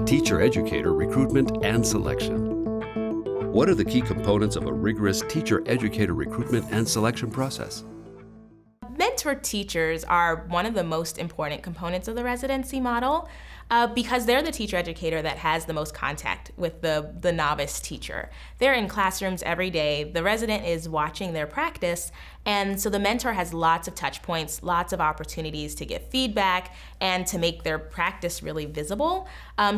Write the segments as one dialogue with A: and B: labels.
A: Teacher-educator recruitment and selection. What are the key components of a rigorous teacher-educator recruitment and selection process?
B: Mentor teachers are one of the most important components of the residency model because they're the teacher educator that has the most contact with the novice teacher. They're in classrooms every day. The resident is watching their practice, and so the mentor has lots of touch points, lots of opportunities to get feedback and to make their practice really visible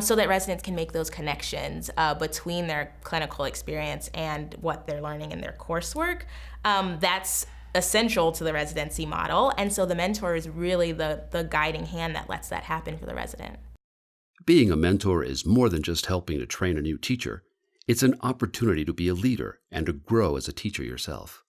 B: so that residents can make those connections between their clinical experience and what they're learning in their coursework. That's essential to the residency model, and so the mentor is really the guiding hand that lets that happen for the resident.
A: Being a mentor is more than just helping to train a new teacher. It's an opportunity to be a leader and to grow as a teacher yourself.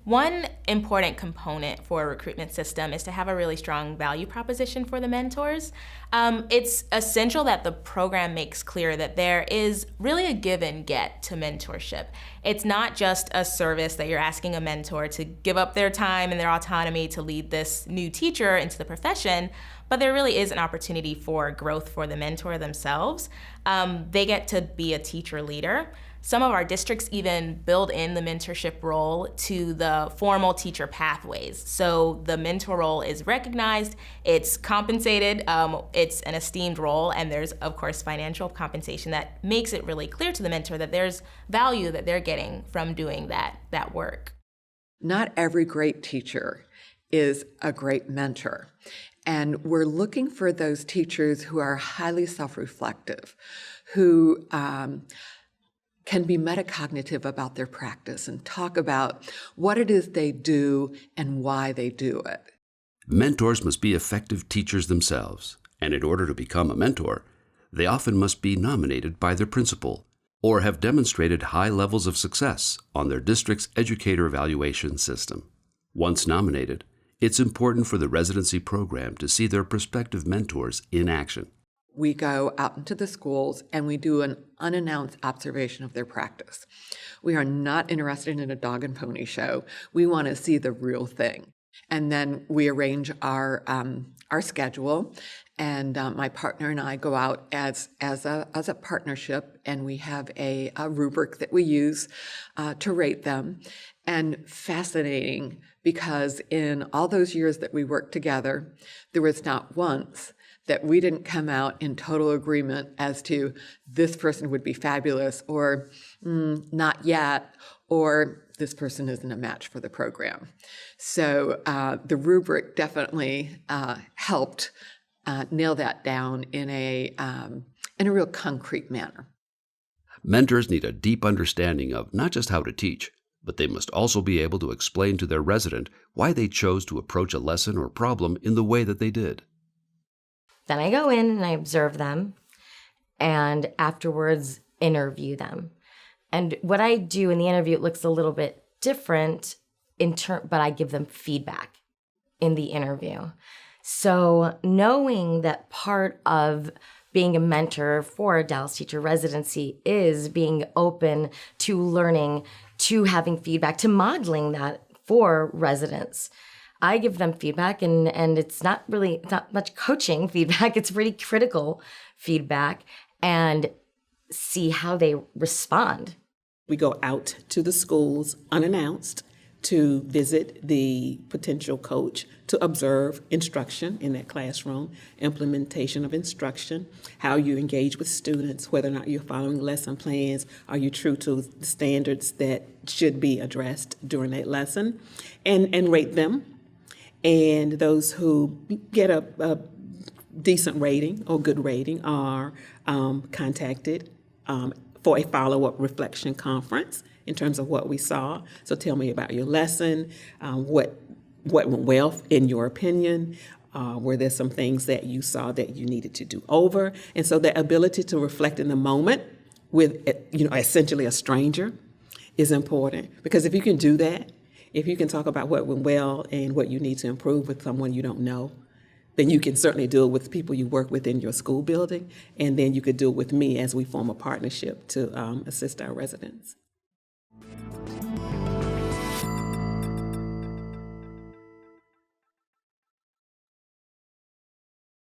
B: One important component for a recruitment system is to have a really strong value proposition for the mentors. It's essential that the program makes clear that there is really a give and get to mentorship. It's not just a service that you're asking a mentor to give up their time and their autonomy to lead this new teacher into the profession, but there really is an opportunity for growth for the mentor themselves. They get to be a teacher leader. Some of our districts even build in the mentorship role to the formal teacher pathways. So the mentor role is recognized, it's compensated, it's an esteemed role, and there's of course financial compensation that makes it really clear to the mentor that there's value that they're getting from doing that work.
C: Not every great teacher is a great mentor. And we're looking for those teachers who are highly self-reflective, who can be metacognitive about their practice and talk about what it is they do and why they do it.
A: Mentors must be effective teachers themselves, and in order to become a mentor, they often must be nominated by their principal or have demonstrated high levels of success on their district's educator evaluation system. Once nominated, it's important for the residency program to see their prospective mentors in action.
C: We go out into the schools and we do an unannounced observation of their practice. We are not interested in a dog and pony show. We want to see the real thing. And then we arrange our schedule, and my partner and I go out as a partnership, and we have a rubric that we use to rate them. And fascinating, because in all those years that we worked together, there was not once that we didn't come out in total agreement as to this person would be fabulous, or not yet, or this person isn't a match for the program. So the rubric definitely helped nail that down in a real concrete manner.
A: Mentors need a deep understanding of not just how to teach, but they must also be able to explain to their resident why they chose to approach a lesson or problem in the way that they did.
D: Then I go in and I observe them, and afterwards interview them. And what I do in the interview, it looks a little bit different but I give them feedback in the interview. So knowing that part of being a mentor for a Dallas teacher residency is being open to learning, to having feedback, to modeling that for residents. I give them feedback, and it's not much coaching feedback. It's pretty critical feedback, and see how they respond.
E: We go out to the schools unannounced to visit the potential coach, to observe instruction in that classroom, implementation of instruction, how you engage with students, whether or not you're following lesson plans, are you true to the standards that should be addressed during that lesson, and rate them. And those who get a decent rating or good rating are contacted for a follow-up reflection conference in terms of what we saw. So tell me about your lesson, what went well in your opinion, were there some things that you saw that you needed to do over? And so the ability to reflect in the moment with essentially a stranger is important, because if you can do that, if you can talk about what went well and what you need to improve with someone you don't know, then you can certainly do it with people you work with in your school building, and then you could do it with me as we form a partnership to assist our residents.